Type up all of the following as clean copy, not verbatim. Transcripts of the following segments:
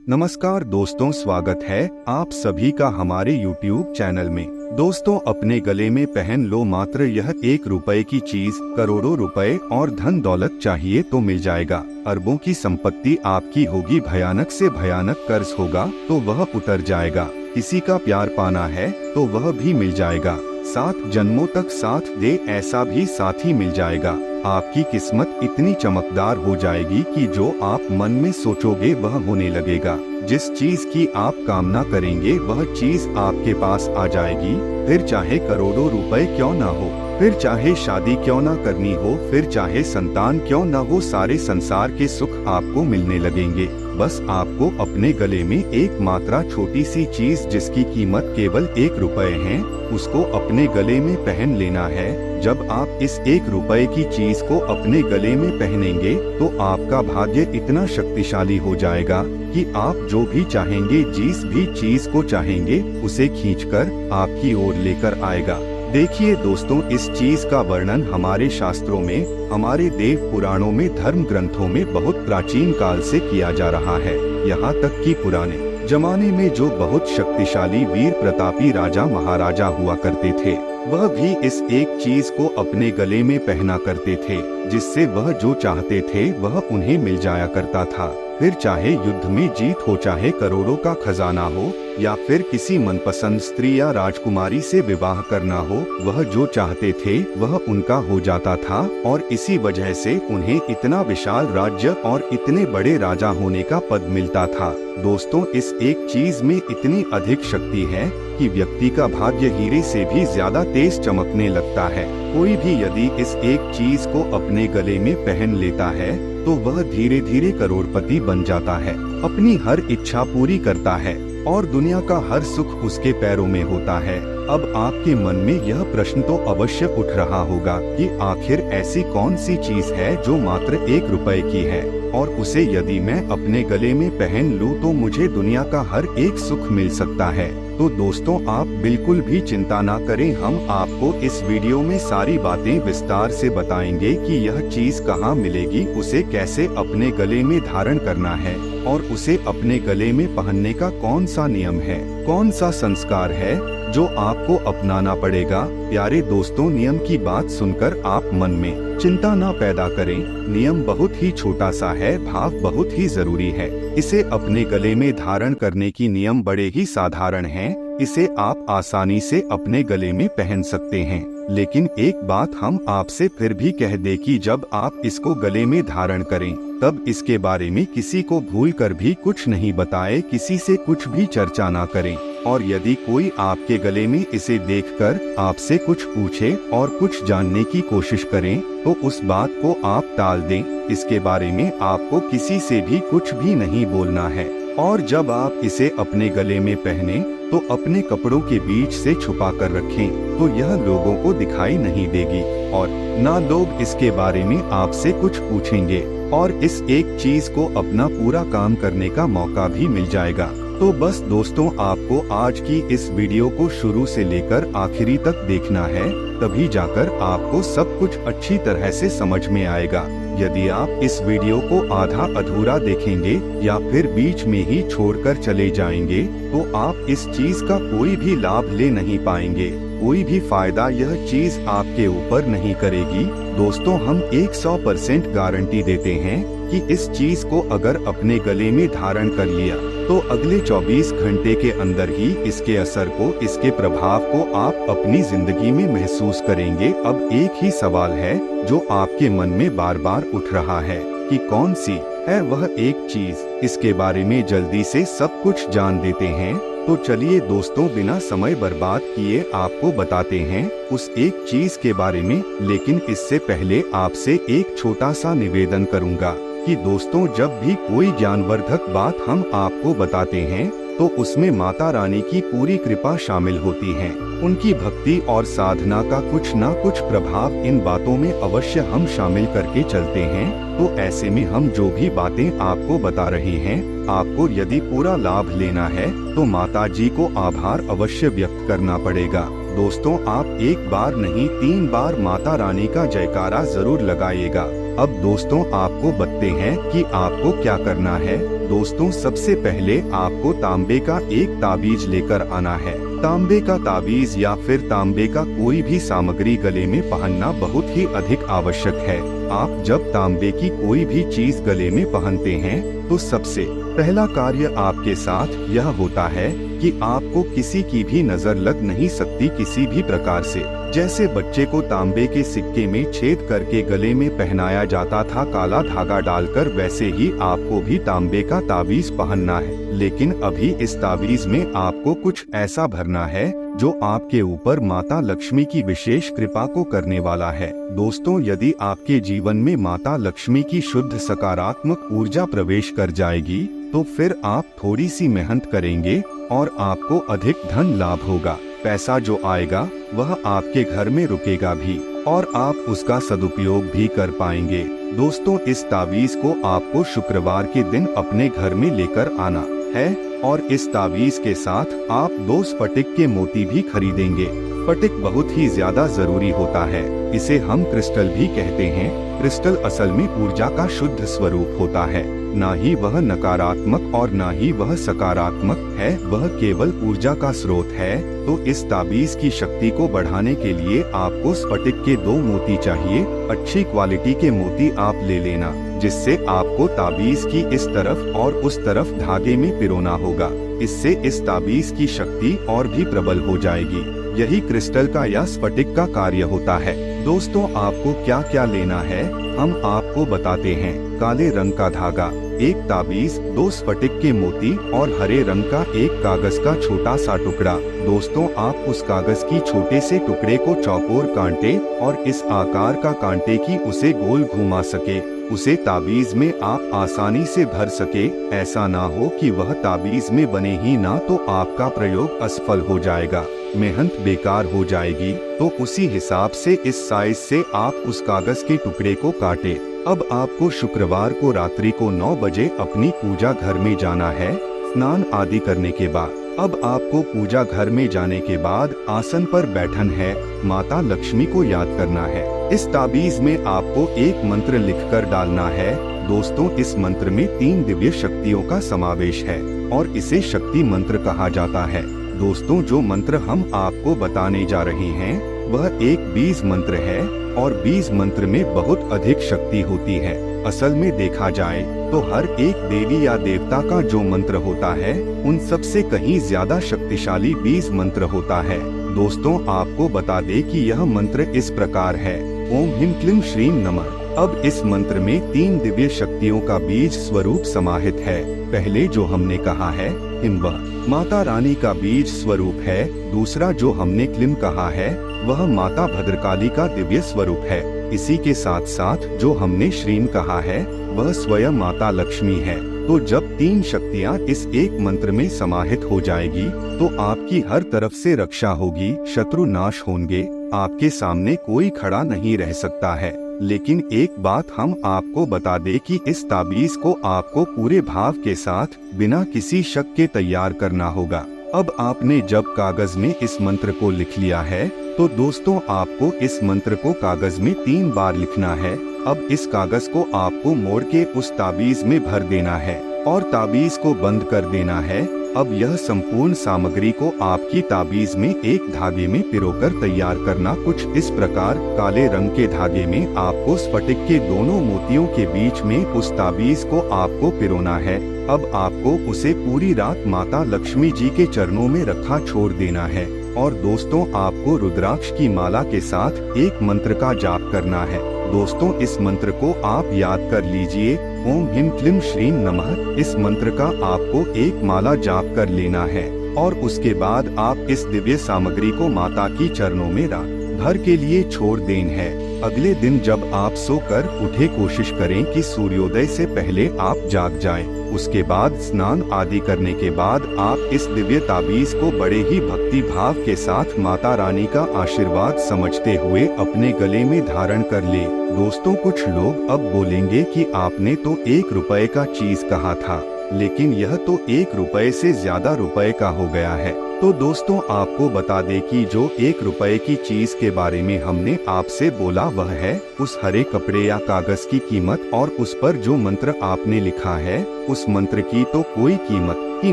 नमस्कार दोस्तों, स्वागत है आप सभी का हमारे YouTube चैनल में। दोस्तों, अपने गले में पहन लो मात्र यह 1 रुपए की चीज। करोड़ों रुपए और धन दौलत चाहिए तो मिल जाएगा। अरबों की संपत्ति आपकी होगी, भयानक से भयानक कर्ज होगा तो वह उतर जाएगा। किसी का प्यार पाना है तो वह भी मिल जाएगा। 7 जन्मों तक साथ दे ऐसा भी साथी मिल जाएगा। आपकी किस्मत इतनी चमकदार हो जाएगी कि जो आप मन में सोचोगे वह होने लगेगा। जिस चीज की आप कामना करेंगे वह चीज आपके पास आ जाएगी। फिर चाहे करोड़ों रुपए क्यों ना हो, फिर चाहे शादी क्यों ना करनी हो, फिर चाहे संतान क्यों ना हो, सारे संसार के सुख आपको मिलने लगेंगे। बस आपको अपने गले में एक मात्रा छोटी सी चीज जिसकी कीमत केवल 1 रुपए है, उसको अपने गले में पहन लेना है। जब आप इस 1 रुपए की चीज को अपने गले में पहनेंगे तो आपका भाग्य इतना शक्तिशाली हो जाएगा कि आप जो भी चाहेंगे, जिस भी चीज को चाहेंगे, उसे खींचकर आपकी ओर लेकर आएगा। देखिए दोस्तों, इस चीज का वर्णन हमारे शास्त्रों में, हमारे देव पुराणों में, धर्म ग्रंथों में बहुत प्राचीन काल से किया जा रहा है। यहाँ तक कि पुराने जमाने में जो बहुत शक्तिशाली वीर प्रतापी राजा महाराजा हुआ करते थे, वह भी इस एक चीज को अपने गले में पहना करते थे, जिससे वह जो चाहते थे वह उन्हें मिल जाया करता था। फिर चाहे युद्ध में जीत हो, चाहे करोड़ों का खजाना हो, या फिर किसी मनपसंद स्त्री या राजकुमारी से विवाह करना हो, वह जो चाहते थे वह उनका हो जाता था। और इसी वजह से उन्हें इतना विशाल राज्य और इतने बड़े राजा होने का पद मिलता था। दोस्तों, इस एक चीज में इतनी अधिक शक्ति है कि व्यक्ति का भाग्य हीरे से भी ज्यादा तेज चमकने लगता है। कोई भी यदि इस एक चीज को अपने गले में पहन लेता है तो वह धीरे धीरे करोड़पति बन जाता है, अपनी हर इच्छा पूरी करता है और दुनिया का हर सुख उसके पैरों में होता है। अब आपके मन में यह प्रश्न तो अवश्य उठ रहा होगा कि आखिर ऐसी कौन सी चीज है जो मात्र 1 रुपए की है और उसे यदि मैं अपने गले में पहन लूं तो मुझे दुनिया का हर एक सुख मिल सकता है। तो दोस्तों, आप बिल्कुल भी चिंता ना करें, हम आपको इस वीडियो में सारी बातें विस्तार से बताएंगे कि यह चीज कहाँ मिलेगी, उसे कैसे अपने गले में धारण करना है और उसे अपने गले में पहनने का कौन सा नियम है, कौन सा संस्कार है जो आपको अपनाना पड़ेगा। प्यारे दोस्तों, नियम की बात सुनकर आप मन में चिंता ना पैदा करें। नियम बहुत ही छोटा सा है, भाव बहुत ही जरूरी है। इसे अपने गले में धारण करने की नियम बड़े ही साधारण हैं। इसे आप आसानी से अपने गले में पहन सकते हैं। लेकिन एक बात हम आपसे फिर भी कह दे कि जब आप इसको गले में धारण करें तब इसके बारे में किसी को भूल कर भी कुछ नहीं बताएं, किसी से कुछ भी चर्चा ना करें। और यदि कोई आपके गले में इसे देखकर आपसे कुछ पूछे और कुछ जानने की कोशिश करें तो उस बात को आप टाल दें। इसके बारे में आपको किसी से भी कुछ भी नहीं बोलना है। और जब आप इसे अपने गले में पहने तो अपने कपड़ों के बीच से छुपा कर रखें, तो यह लोगों को दिखाई नहीं देगी और ना लोग इसके बारे में आपसे कुछ पूछेंगे और इस एक चीज को अपना पूरा काम करने का मौका भी मिल जाएगा। तो बस दोस्तों, आपको आज की इस वीडियो को शुरू से लेकर आखिरी तक देखना है, तभी जाकर आपको सब कुछ अच्छी तरह से समझ में आएगा। यदि आप इस वीडियो को आधा अधूरा देखेंगे या फिर बीच में ही छोड़कर चले जाएंगे तो आप इस चीज का कोई भी लाभ ले नहीं पाएंगे, कोई भी फायदा यह चीज आपके ऊपर नहीं करेगी। दोस्तों, हम 100% गारंटी देते हैं कि इस चीज को अगर अपने गले में धारण कर लिया तो अगले 24 घंटे के अंदर ही इसके असर को, इसके प्रभाव को आप अपनी जिंदगी में महसूस करेंगे। अब एक ही सवाल है जो आपके मन में बार बार उठ रहा है कि कौन सी है वह एक चीज। इसके बारे में जल्दी से सब कुछ जान देते हैं। तो चलिए दोस्तों, बिना समय बर्बाद किए आपको बताते हैं उस एक चीज के बारे में। लेकिन इससे पहले आपसे एक छोटा सा निवेदन करूंगा कि दोस्तों, जब भी कोई ज्ञानवर्धक बात हम आपको बताते हैं तो उसमें माता रानी की पूरी कृपा शामिल होती है। उनकी भक्ति और साधना का कुछ ना कुछ प्रभाव इन बातों में अवश्य हम शामिल करके चलते हैं। तो ऐसे में हम जो भी बातें आपको बता रहे हैं, आपको यदि पूरा लाभ लेना है तो माता जी को आभार अवश्य व्यक्त करना पड़ेगा। दोस्तों, आप एक बार नहीं 3 बार माता रानी का जयकारा जरूर लगाइएगा। अब दोस्तों, आपको बताते हैं कि आपको क्या करना है। दोस्तों सबसे पहले आपको तांबे का एक ताबीज लेकर आना है। तांबे का ताबीज या फिर तांबे का कोई भी सामग्री गले में पहनना बहुत ही अधिक आवश्यक है। आप जब तांबे की कोई भी चीज गले में पहनते हैं तो सबसे पहला कार्य आपके साथ यह होता है कि आपको किसी की भी नजर लग नहीं सकती किसी भी प्रकार से। जैसे बच्चे को तांबे के सिक्के में छेद करके गले में पहनाया जाता था काला धागा डालकर, वैसे ही आपको भी तांबे का ताबीज पहनना है। लेकिन अभी इस ताबीज में आपको कुछ ऐसा भरना है जो आपके ऊपर माता लक्ष्मी की विशेष कृपा को करने वाला है। दोस्तों यदि आपके जीवन में माता लक्ष्मी की शुद्ध सकारात्मक ऊर्जा प्रवेश कर जाएगी तो फिर आप थोड़ी सी मेहनत करेंगे और आपको अधिक धन लाभ होगा। पैसा जो आएगा वह आपके घर में रुकेगा भी और आप उसका सदुपयोग भी कर पाएंगे। दोस्तों इस ताबीज को आपको शुक्रवार के दिन अपने घर में लेकर आना है और इस ताबीज के साथ आप 2 स्फटिक के मोती भी खरीदेंगे। स्फटिक बहुत ही ज्यादा जरूरी होता है, इसे हम क्रिस्टल भी कहते हैं। क्रिस्टल असल में ऊर्जा का शुद्ध स्वरूप होता है, ना ही वह नकारात्मक और ना ही वह सकारात्मक है, वह केवल ऊर्जा का स्रोत है। तो इस ताबीज की शक्ति को बढ़ाने के लिए आपको स्फटिक के 2 मोती चाहिए। अच्छी क्वालिटी के मोती आप ले लेना, जिससे आपको ताबीज की इस तरफ और उस तरफ धागे में पिरोना होगा। इससे इस ताबीज की शक्ति और भी प्रबल हो जाएगी। यही क्रिस्टल का या स्फटिक का कार्य होता है। दोस्तों आपको क्या क्या लेना है हम आपको बताते हैं। काले रंग का धागा, एक ताबीज, 2 स्फटिक के मोती और हरे रंग का एक कागज का छोटा सा टुकड़ा। दोस्तों आप उस कागज की छोटे से टुकड़े को चौकोर कांटे और इस आकार का कांटे की उसे गोल घुमा सके, उसे ताबीज में आप आसानी से भर सके। ऐसा ना हो कि वह ताबीज में बने ही ना तो आपका प्रयोग असफल हो जाएगा, मेहनत बेकार हो जाएगी। तो उसी हिसाब से इस साइज से आप उस कागज के टुकड़े को काटे। अब आपको शुक्रवार को रात्रि को 9 बजे अपनी पूजा घर में जाना है। स्नान आदि करने के बाद अब आपको पूजा घर में जाने के बाद आसन पर बैठन है, माता लक्ष्मी को याद करना है। इस ताबीज में आपको एक मंत्र लिखकर डालना है। दोस्तों इस मंत्र में 3 दिव्य शक्तियों का समावेश है और इसे शक्ति मंत्र कहा जाता है। दोस्तों जो मंत्र हम आपको बताने जा रहे हैं वह एक बीज मंत्र है और बीज मंत्र में बहुत अधिक शक्ति होती है। असल में देखा जाए तो हर एक देवी या देवता का जो मंत्र होता है उन सब से कहीं ज्यादा शक्तिशाली बीज मंत्र होता है। दोस्तों आपको बता दें कि यह मंत्र इस प्रकार है, ओम ह्रीं क्लीं श्रीं नमः। अब इस मंत्र में 3 दिव्य शक्तियों का बीज स्वरूप समाहित है। पहले जो हमने कहा है हिम, वह माता रानी का बीज स्वरूप है। दूसरा जो हमने क्लीं कहा है वह माता भद्रकाली का दिव्य स्वरूप है। इसी के साथ साथ जो हमने श्रीं कहा है वह स्वयं माता लक्ष्मी है। तो जब 3 शक्तियाँ इस एक मंत्र में समाहित हो जाएगी तो आपकी हर तरफ से रक्षा होगी, शत्रु नाश होंगे, आपके सामने कोई खड़ा नहीं रह सकता है। लेकिन एक बात हम आपको बता दें कि इस ताबीज को आपको पूरे भाव के साथ बिना किसी शक के तैयार करना होगा। अब आपने जब कागज में इस मंत्र को लिख लिया है तो दोस्तों आपको इस मंत्र को कागज में 3 बार लिखना है। अब इस कागज को आपको मोड़ के उस ताबीज में भर देना है और ताबीज को बंद कर देना है। अब यह संपूर्ण सामग्री को आपकी ताबीज में एक धागे में पिरोकर तैयार करना कुछ इस प्रकार। काले रंग के धागे में आपको स्फटिक के दोनों मोतियों के बीच में उस ताबीज को आपको पिरोना है। अब आपको उसे पूरी रात माता लक्ष्मी जी के चरणों में रखा छोड़ देना है और दोस्तों आपको रुद्राक्ष की माला के साथ एक मंत्र का जाप करना है। दोस्तों इस मंत्र को आप याद कर लीजिए, ओम ह्रीं क्लीं श्रीं नमः। इस मंत्र का आपको एक माला जाप कर लेना है और उसके बाद आप इस दिव्य सामग्री को माता की चरणों में रात भर के लिए छोड़ देन है। अगले दिन जब आप सोकर उठे कोशिश करें कि सूर्योदय से पहले आप जाग जाएं। उसके बाद स्नान आदि करने के बाद आप इस दिव्य ताबीज को बड़े ही भक्ति भाव के साथ माता रानी का आशीर्वाद समझते हुए अपने गले में धारण कर ले। दोस्तों कुछ लोग अब बोलेंगे कि आपने तो 1 रुपए का चीज कहा था, लेकिन यह तो 1 रुपए से ज्यादा रुपए का हो गया है। तो दोस्तों आपको बता दें कि जो 1 रुपए की चीज के बारे में हमने आपसे बोला वह है उस हरे कपड़े या कागज की कीमत, और उस पर जो मंत्र आपने लिखा है उस मंत्र की तो कोई कीमत ही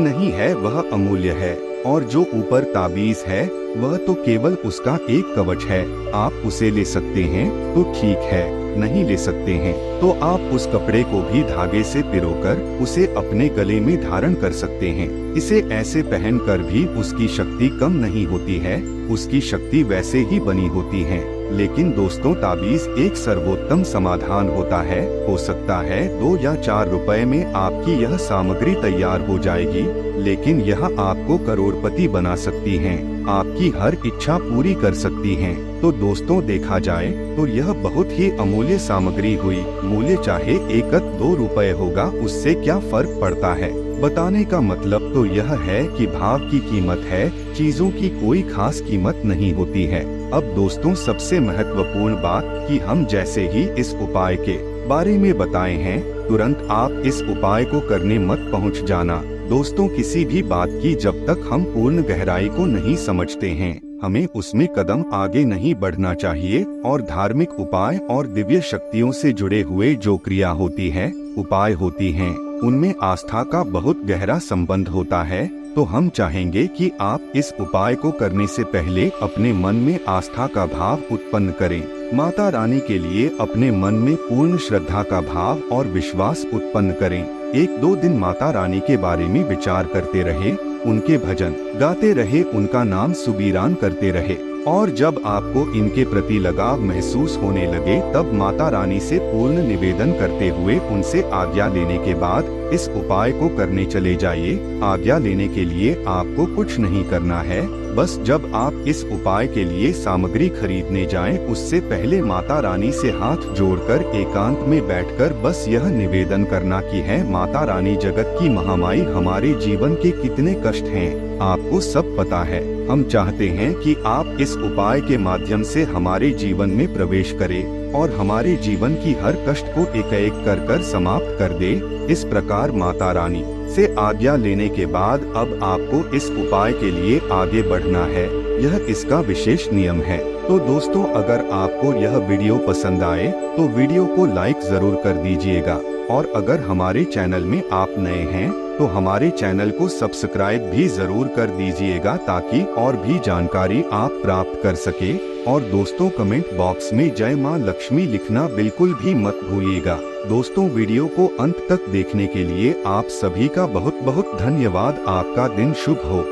नहीं है, वह अमूल्य है। और जो ऊपर ताबीज है वह तो केवल उसका एक कवच है। आप उसे ले सकते हैं तो ठीक है, नहीं ले सकते हैं तो आप उस कपड़े को भी धागे से पिरोकर उसे अपने गले में धारण कर सकते हैं। इसे ऐसे पहनकर भी उसकी शक्ति कम नहीं होती है, उसकी शक्ति वैसे ही बनी होती है। लेकिन दोस्तों ताबीज एक सर्वोत्तम समाधान होता है। हो सकता है 2 या 4 रुपए में आपकी यह सामग्री तैयार हो जाएगी, लेकिन यह आपको करोड़पति बना सकती है, आपकी हर इच्छा पूरी कर सकती है। तो दोस्तों देखा जाए तो यह बहुत ही अमूल्य सामग्री हुई। मूल्य चाहे 1-2 रुपए होगा, उससे क्या फर्क पड़ता है। बताने का मतलब तो यह है कि भाव की कीमत है, चीजों की कोई खास कीमत नहीं होती है। अब दोस्तों सबसे महत्वपूर्ण बात कि हम जैसे ही इस उपाय के बारे में बताए हैं, तुरंत आप इस उपाय को करने मत पहुंच जाना। दोस्तों किसी भी बात की जब तक हम पूर्ण गहराई को नहीं समझते हैं, हमें उसमें कदम आगे नहीं बढ़ना चाहिए। और धार्मिक उपाय और दिव्य शक्तियों से जुड़े हुए जो क्रिया होती है, उपाय होती हैं, उनमें आस्था का बहुत गहरा संबंध होता है। तो हम चाहेंगे कि आप इस उपाय को करने से पहले अपने मन में आस्था का भाव उत्पन्न करें। माता रानी के लिए अपने मन में पूर्ण श्रद्धा का भाव और विश्वास उत्पन्न करें। 1-2 दिन माता रानी के बारे में विचार करते रहे, उनके भजन गाते रहे, उनका नाम सुबीरान करते रहे, और जब आपको इनके प्रति लगाव महसूस होने लगे तब माता रानी से पूर्ण निवेदन करते हुए उनसे आज्ञा लेने के बाद इस उपाय को करने चले जाइए। आज्ञा लेने के लिए आपको कुछ नहीं करना है, बस जब आप इस उपाय के लिए सामग्री खरीदने जाएं, उससे पहले माता रानी से हाथ जोड़कर एकांत में बैठकर बस यह निवेदन करना कि है माता रानी, जगत की महामाई, हमारे जीवन के कितने कष्ट हैं आपको सब पता है। हम चाहते हैं कि आप इस उपाय के माध्यम से हमारे जीवन में प्रवेश करें और हमारे जीवन की हर कष्ट को एक-एक कर समाप्त कर दे। इस प्रकार माता रानी से आज्ञा लेने के बाद अब आपको इस उपाय के लिए आगे बढ़ना है, यह इसका विशेष नियम है। तो दोस्तों अगर आपको यह वीडियो पसंद आए तो वीडियो को लाइक जरूर कर दीजिएगा, और अगर हमारे चैनल में आप नए हैं तो हमारे चैनल को सब्सक्राइब भी जरूर कर दीजिएगा, ताकि और भी जानकारी आप प्राप्त कर सके। और दोस्तों कमेंट बॉक्स में जय मां लक्ष्मी लिखना बिल्कुल भी मत भूलिएगा। दोस्तों वीडियो को अंत तक देखने के लिए आप सभी का बहुत बहुत धन्यवाद। आपका दिन शुभ हो।